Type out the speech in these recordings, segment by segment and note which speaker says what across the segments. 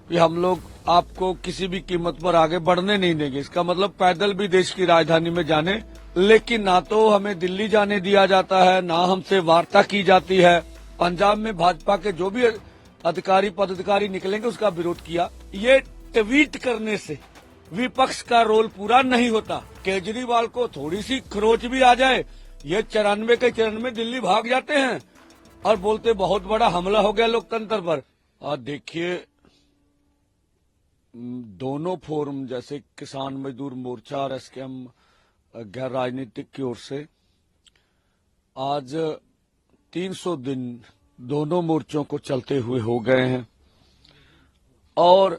Speaker 1: कि हम लोग आपको किसी भी कीमत पर आगे बढ़ने नहीं देंगे। इसका मतलब पैदल भी देश की राजधानी में जाने, लेकिन ना तो हमें दिल्ली जाने दिया जाता है, ना हमसे वार्ता की जाती है। पंजाब में भाजपा के जो भी अधिकारी पदाधिकारी निकलेंगे उसका विरोध किया। ये ट्वीट करने से विपक्ष का रोल पूरा नहीं होता। केजरीवाल को थोड़ी सी खरोच भी आ जाए, ये 94 के 94 दिल्ली भाग जाते हैं और बोलते बहुत बड़ा हमला हो गया लोकतंत्र पर। और देखिए, दोनों फोरम जैसे किसान मजदूर मोर्चा और एसकेएम गैर राजनीतिक की ओर से आज 300 दिन दोनों मोर्चों को चलते हुए हो गए हैं और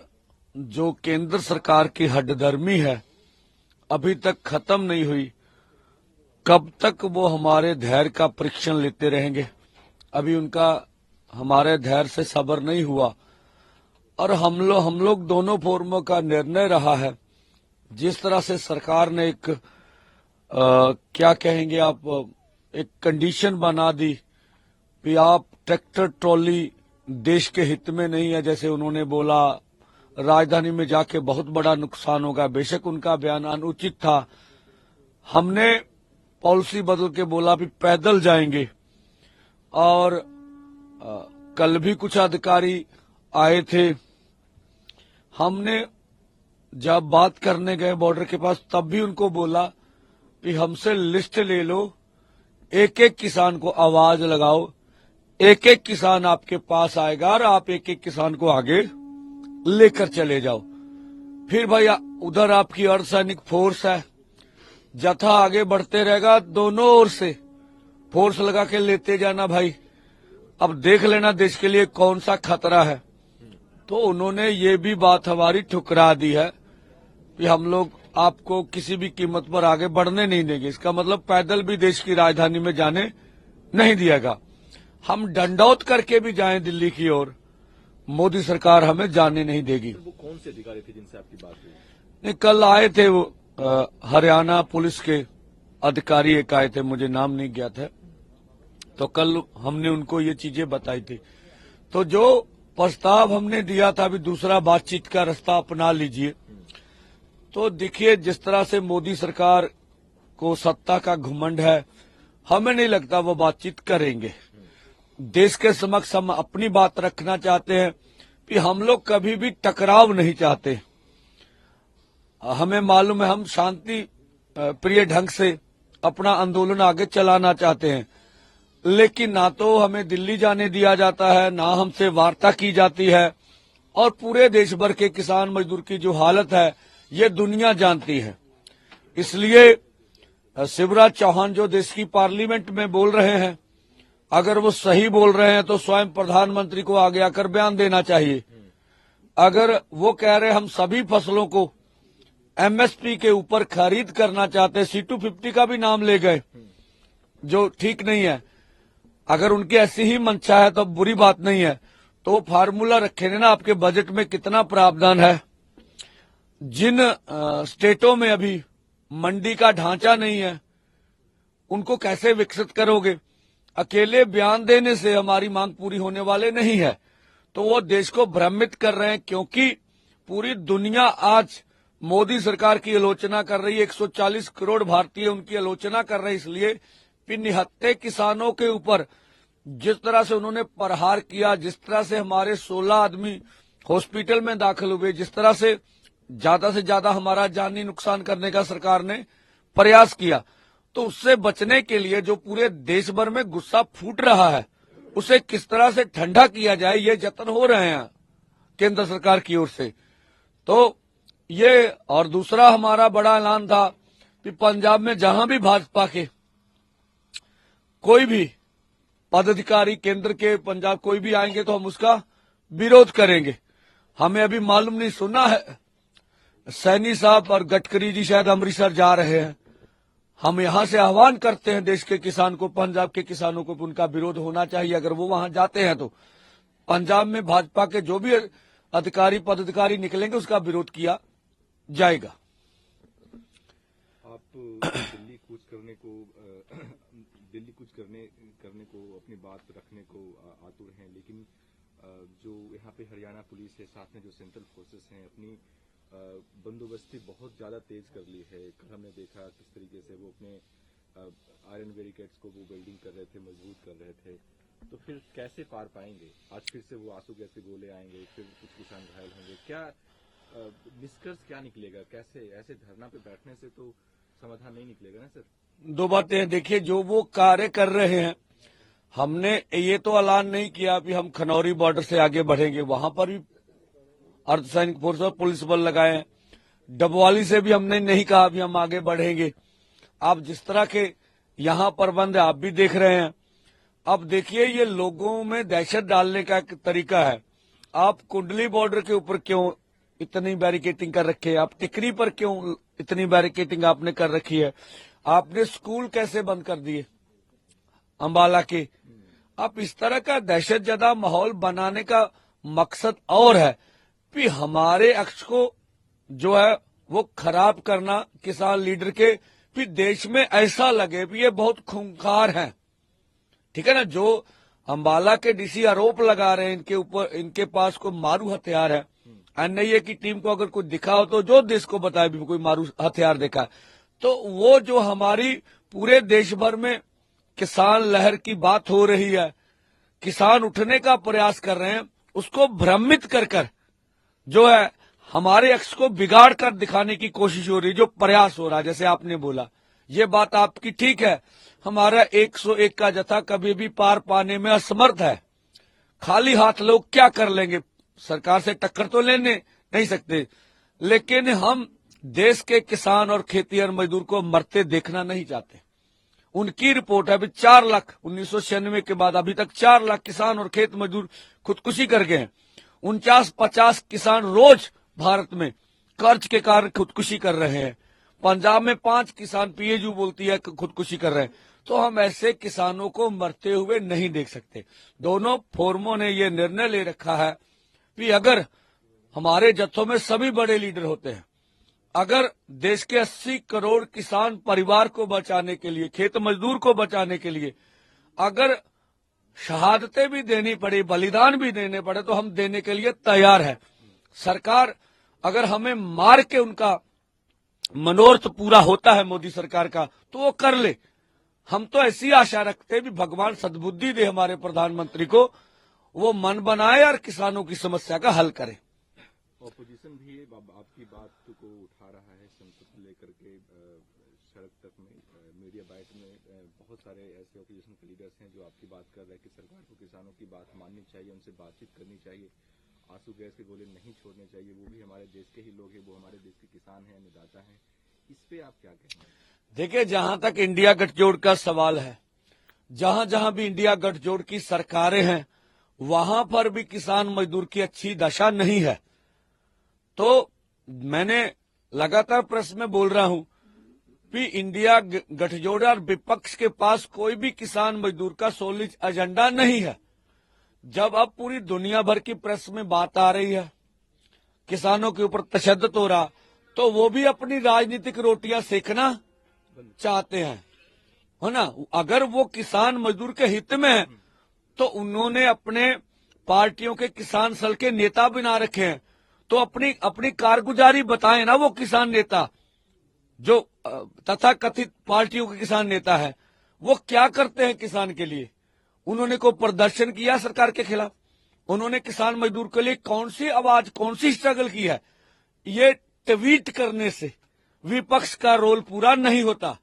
Speaker 1: जो केंद्र सरकार की हठधर्मी है अभी तक खत्म नहीं हुई। कब तक वो हमारे धैर्य का परीक्षण लेते रहेंगे? अभी उनका हमारे धैर्य से सब्र नहीं हुआ और हम लोग दोनों फोरमों का निर्णय रहा है। जिस तरह से सरकार ने एक क्या कहेंगे आप, एक कंडीशन बना दी कि आप ट्रैक्टर ट्रॉली देश के हित में नहीं है, जैसे उन्होंने बोला राजधानी में जाके बहुत बड़ा नुकसान होगा। बेशक उनका बयान अनुचित था। हमने पॉलिसी बदल के बोला भी पैदल जाएंगे और कल भी कुछ अधिकारी आए थे। हमने जब बात करने गए बॉर्डर के पास तब भी उनको बोला कि हमसे लिस्ट ले लो, एक एक किसान को आवाज लगाओ, एक एक किसान आपके पास आएगा और आप एक एक किसान को आगे लेकर चले जाओ। फिर भाई उधर आपकी अर्धसैनिक फोर्स है, जत्था आगे बढ़ते रहेगा, दोनों ओर से फोर्स लगा के लेते जाना भाई। अब देख लेना देश के लिए कौन सा खतरा है। तो उन्होंने ये भी बात हमारी ठुकरा दी है कि हम लोग आपको किसी भी कीमत पर आगे बढ़ने नहीं देंगे। इसका मतलब पैदल भी देश की राजधानी में जाने नहीं दिएगा। हम डंडौत करके भी जाएं दिल्ली की ओर, मोदी सरकार हमें जाने नहीं देगी।
Speaker 2: वो कौन से अधिकारी थे जिनसे आपकी बात हुई?
Speaker 1: नहीं, कल आए थे वो हरियाणा पुलिस के अधिकारी एक आए थे, मुझे नाम नहीं ज्ञात है। तो कल हमने उनको ये चीजें बताई थी। तो जो प्रस्ताव हमने दिया था, अभी दूसरा बातचीत का रास्ता अपना लीजिए। तो देखिए, जिस तरह से मोदी सरकार को सत्ता का घमंड है, हमें नहीं लगता वो बातचीत करेंगे। देश के समक्ष हम अपनी बात रखना चाहते हैं कि हम लोग कभी भी टकराव नहीं चाहते। हमें मालूम है हम शांति प्रिय ढंग से अपना आंदोलन आगे चलाना चाहते हैं, लेकिन ना तो हमें दिल्ली जाने दिया जाता है, ना हमसे वार्ता की जाती है और पूरे देश भर के किसान मजदूर की जो हालत है ये दुनिया जानती है। इसलिए शिवराज चौहान जो देश की पार्लियामेंट में बोल रहे हैं, अगर वो सही बोल रहे हैं तो स्वयं प्रधानमंत्री को आगे आकर बयान देना चाहिए। अगर वो कह रहे हम सभी फसलों को एमएसपी के ऊपर खरीद करना चाहते, C250 का भी नाम ले गए, जो ठीक नहीं है। अगर उनकी ऐसी ही मंशा है तो बुरी बात नहीं है, तो फार्मूला रखे ना आपके बजट में कितना प्रावधान है। जिन स्टेटों में अभी मंडी का ढांचा नहीं है उनको कैसे विकसित करोगे? अकेले बयान देने से हमारी मांग पूरी होने वाले नहीं है। तो वो देश को भ्रमित कर रहे हैं, क्योंकि पूरी दुनिया आज मोदी सरकार की आलोचना कर रही है। 140 करोड़ भारतीय उनकी आलोचना कर रहे हैं, इसलिए कि निहत्थे किसानों के ऊपर जिस तरह से उन्होंने प्रहार किया, जिस तरह से हमारे 16 आदमी हॉस्पिटल में दाखिल हुए, जिस तरह से ज्यादा हमारा जानी नुकसान करने का सरकार ने प्रयास किया, तो उससे बचने के लिए जो पूरे देश भर में गुस्सा फूट रहा है उसे किस तरह से ठंडा किया जाए, ये जतन हो रहे हैं केंद्र सरकार की ओर से। तो ये, और दूसरा हमारा बड़ा ऐलान था कि पंजाब में जहां भी भाजपा के कोई भी पदाधिकारी केंद्र के पंजाब कोई भी आएंगे तो हम उसका विरोध करेंगे। हमें अभी मालूम नहीं, सुना है सैनी साहब और गडकरी जी शायद अमृतसर जा रहे हैं। हम यहां से आह्वान करते हैं देश के किसान को, पंजाब के किसानों को, उनका विरोध होना चाहिए। अगर वो वहां जाते हैं तो पंजाब में भाजपा के जो भी अधिकारी पदाधिकारी निकलेंगे उसका विरोध किया जाएगा।
Speaker 2: आप दिल्ली कूच करने को अपनी बात रखने को आतुर हैं, लेकिन जो यहाँ पे हरियाणा पुलिस है, साथ में जो सेंट्रल फोर्सेस हैं, अपनी बंदोबस्ती बहुत ज्यादा तेज कर ली है। कल हमने देखा किस तरीके से वो अपने आयरन बैरिकेड्स को वो बिल्डिंग कर रहे थे, मजबूत कर रहे थे। तो फिर कैसे पार पाएंगे? आज फिर से वो आंसू गैस के गोले आएंगे, फिर कुछ किसान घायल होंगे। क्या निष्कर्ष क्या निकलेगा? कैसे ऐसे धरना पे बैठने से तो समाधान नहीं निकलेगा ना सर।
Speaker 1: दो बातें हैं। देखिए, जो वो कार्य कर रहे हैं, हमने ये तो ऐलान नहीं किया कि हम खनौरी बॉर्डर से आगे बढ़ेंगे। वहां पर भी अर्धसैनिक फोर्स और पुलिस बल लगाए हैं। डबवाली से भी हमने नहीं कहा कि हम आगे बढ़ेंगे। आप जिस तरह के यहाँ प्रबंध आप भी देख रहे हैं। अब देखिए, ये लोगों में दहशत डालने का एक तरीका है। आप कुंडली बॉर्डर के ऊपर क्यों इतनी बैरिकेटिंग कर रखी है? आप टिकरी पर क्यों इतनी बैरिकेटिंग आपने कर रखी है? आपने स्कूल कैसे बंद कर दिए अंबाला के? आप इस तरह का दहशत जदा माहौल बनाने का मकसद और है कि हमारे अक्ष को जो है वो खराब करना किसान लीडर के, फिर देश में ऐसा लगे कि ये बहुत खूंखार हैं। ठीक है ना? जो अंबाला के डीसी आरोप लगा रहे हैं इनके ऊपर, इनके पास कोई मारू हथियार है। एनआईए की टीम को अगर कुछ दिखा हो तो जो देश को बताए भी कोई मारू हथियार देखा। तो वो जो हमारी पूरे देश भर में किसान लहर की बात हो रही है, किसान उठने का प्रयास कर रहे हैं, उसको भ्रमित कर जो है हमारे अक्ष को बिगाड़ कर दिखाने की कोशिश हो रही है, जो प्रयास हो रहा है। जैसे आपने बोला, ये बात आपकी ठीक है। हमारा 101 का जत्था कभी भी पार पाने में असमर्थ है। खाली हाथ लोग क्या कर लेंगे? सरकार से टक्कर तो लेने नहीं सकते, लेकिन हम देश के किसान और खेतीहर मजदूर को मरते देखना नहीं चाहते। उनकी रिपोर्ट है अभी 4 लाख 1996 के बाद अभी तक 4 लाख किसान और खेत मजदूर खुदकुशी कर गए हैं। 49-50 किसान रोज भारत में कर्ज के कारण खुदकुशी कर रहे हैं। पंजाब में 5 किसान पीएचयू बोलती है खुदकुशी कर रहे हैं। तो हम ऐसे किसानों को मरते हुए नहीं देख सकते। दोनों फोरमों ने ये निर्णय ले रखा है कि अगर हमारे जत्थों में सभी बड़े लीडर होते हैं, अगर देश के 80 करोड़ किसान परिवार को बचाने के लिए, खेत मजदूर को बचाने के लिए अगर शहादतें भी देनी पड़े, बलिदान भी देने पड़े, तो हम देने के लिए तैयार है। सरकार अगर हमें मार के उनका मनोरथ पूरा होता है मोदी सरकार का, तो वो कर ले। हम तो ऐसी आशा रखते हैं कि भगवान सद्बुद्धि दे हमारे प्रधानमंत्री को, वो मन बनाए और किसानों की समस्या का हल करे।
Speaker 2: ऑपोजिशन भी आपकी बात को उठा रहा है, संसद को लेकर के सड़क तक में, मीडिया बाइट में बहुत सारे ऐसे ऑपोजिशन के लीडर्स हैं जो आपकी बात कर रहे हैं कि सरकार को किसानों की बात माननी चाहिए, उनसे बातचीत करनी चाहिए, आंसू गैस के गोले नहीं छोड़ने चाहिए। वो भी हमारे देश के ही लोग हैं, वो हमारे देश के किसान हैं, अन्नदाता हैं। इस पे आप क्या कहेंगे? देखिए,
Speaker 1: जहां तक इंडिया गठजोड़ का सवाल है, जहां जहां भी इंडिया गठजोड़ की सरकारें हैं, वहां पर भी किसान मजदूर की अच्छी दशा नहीं है। तो मैंने लगातार प्रेस में बोल रहा हूं कि इंडिया गठजोड़ और विपक्ष के पास कोई भी किसान मजदूर का सॉलिड एजेंडा नहीं है। जब अब पूरी दुनिया भर की प्रेस में बात आ रही है, किसानों के ऊपर तशद्दुद हो रहा, तो वो भी अपनी राजनीतिक रोटियां सेकना चाहते हैं, है ना? अगर वो किसान मजदूर के हित में है तो उन्होंने अपने पार्टियों के किसान सेल के नेता बना रखे हैं, तो अपनी अपनी कारगुजारी बताएं ना। वो किसान नेता जो तथाकथित पार्टियों के किसान नेता है, वो क्या करते हैं किसान के लिए? उन्होंने कोई प्रदर्शन किया सरकार के खिलाफ? उन्होंने किसान मजदूर के लिए कौन सी आवाज, कौन सी स्ट्रगल की है? ये ट्वीट करने से विपक्ष का रोल पूरा नहीं होता।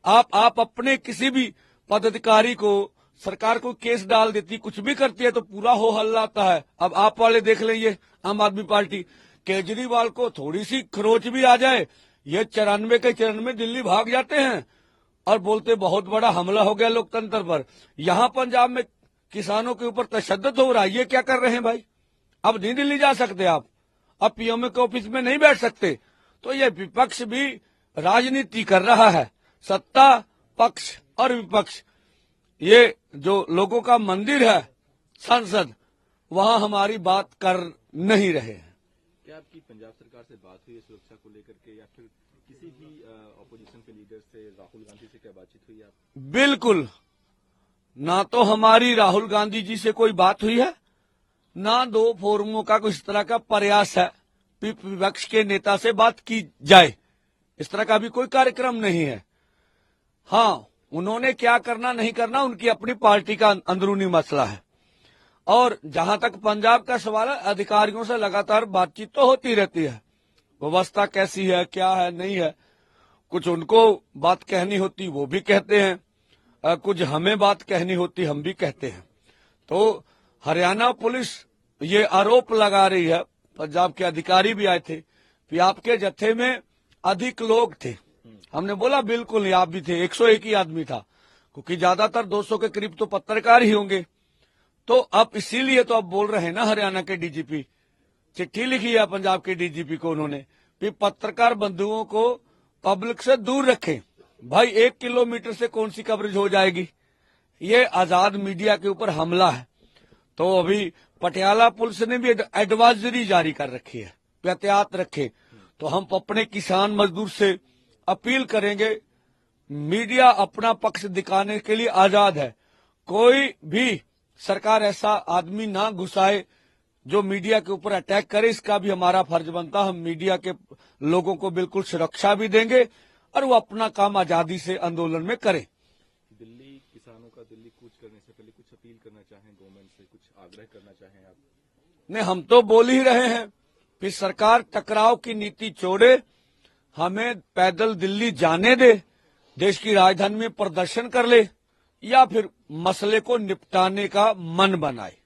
Speaker 1: आप अपने किसी भी पदाधिकारी को, सरकार को केस डाल देती, कुछ भी करती है तो पूरा हो हल्ला आता है। अब आप वाले देख लेंगे, आम आदमी पार्टी, केजरीवाल को थोड़ी सी खरोच भी आ जाए, ये 94 के 94 दिल्ली भाग जाते हैं और बोलते बहुत बड़ा हमला हो गया लोकतंत्र पर। यहां पंजाब में किसानों के ऊपर तशद्दुद हो रहा है, ये क्या कर रहे हैं भाई? अब नहीं दिल्ली जा सकते आप, अब पीएमओ के ऑफिस में नहीं बैठ सकते। तो ये विपक्ष भी राजनीति कर रहा है। सत्ता पक्ष और विपक्ष, ये जो लोगों का मंदिर है संसद, वहां हमारी बात कर नहीं रहे हैं।
Speaker 2: क्या आपकी पंजाब सरकार से बात हुई है सुरक्षा को लेकर के, या फिर किसी भी ऑपोजिशन के लीडर से, राहुल गांधी से क्या बातचीत हुई है आप?
Speaker 1: बिल्कुल ना, तो हमारी राहुल गांधी जी से कोई बात हुई है, ना दो फोरमों का कुछ इस तरह का प्रयास है कि विपक्ष के नेता से बात की जाए। इस तरह का भी कोई कार्यक्रम नहीं है। हाँ, उन्होंने क्या करना नहीं करना उनकी अपनी पार्टी का अंदरूनी मसला है। और जहां तक पंजाब का सवाल है, अधिकारियों से लगातार बातचीत तो होती रहती है, व्यवस्था कैसी है, क्या है, नहीं है। कुछ उनको बात कहनी होती वो भी कहते हैं, कुछ हमें बात कहनी होती हम भी कहते हैं। तो हरियाणा पुलिस ये आरोप लगा रही है, पंजाब के अधिकारी भी आए थे कि आपके जत्थे में अधिक लोग थे। हमने बोला बिल्कुल नहीं, आप भी थे, 101 ही आदमी था, क्योंकि ज्यादातर 200 के करीब तो पत्रकार ही होंगे। तो अब इसीलिए तो अब बोल रहे हैं ना, हरियाणा के डीजीपी चिट्ठी लिखी है पंजाब के डीजीपी को उन्होंने कि पत्रकार बंधुओं को पब्लिक से दूर रखें। भाई 1 किलोमीटर से कौन सी कवरेज हो जाएगी? ये आजाद मीडिया के ऊपर हमला है। तो अभी पटियाला पुलिस ने भी एडवाइजरी जारी कर रखी है, एहतियात रखे। तो हम अपने किसान मजदूर से अपील करेंगे, मीडिया अपना पक्ष दिखाने के लिए आजाद है। कोई भी सरकार ऐसा आदमी ना घुसाए जो मीडिया के ऊपर अटैक करे, इसका भी हमारा फर्ज बनता। हम मीडिया के लोगों को बिल्कुल सुरक्षा भी देंगे और वो अपना काम आजादी से आंदोलन में करें।
Speaker 2: दिल्ली किसानों का दिल्ली कूच करने से पहले कुछ अपील करना चाहें गवर्नमेंट से, कुछ आग्रह करना चाहें आप?
Speaker 1: नहीं, हम तो बोल ही रहे हैं कि सरकार टकराव की नीति छोड़े, हमें पैदल दिल्ली जाने दे, देश की राजधानी में प्रदर्शन कर ले, या फिर मसले को निपटाने का मन बनाए।